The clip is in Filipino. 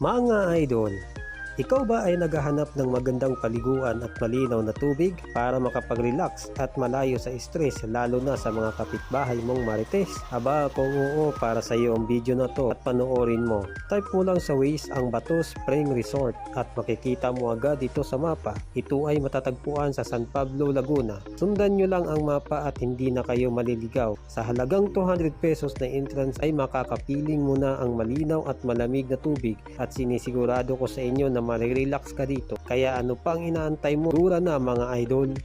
Mga idol, ikaw ba ay naghahanap ng magandang paliguan at malinaw na tubig para makapag-relax at malayo sa stress lalo na sa mga kapitbahay mong marites? Aba kung oo, para sa iyo ang video na to at panoorin mo. Type mo lang sa Waze ang Bato Spring Resort at makikita mo agad ito sa mapa. Ito ay matatagpuan sa San Pablo, Laguna. Sundan nyo lang ang mapa at hindi na kayo maliligaw. Sa halagang 200 pesos na entrance ay makakapiling mo na ang malinaw at malamig na tubig at sinisigurado ko sa inyo na marirelax ka dito. Kaya ano pang inaantay mo? Dura na mga idol!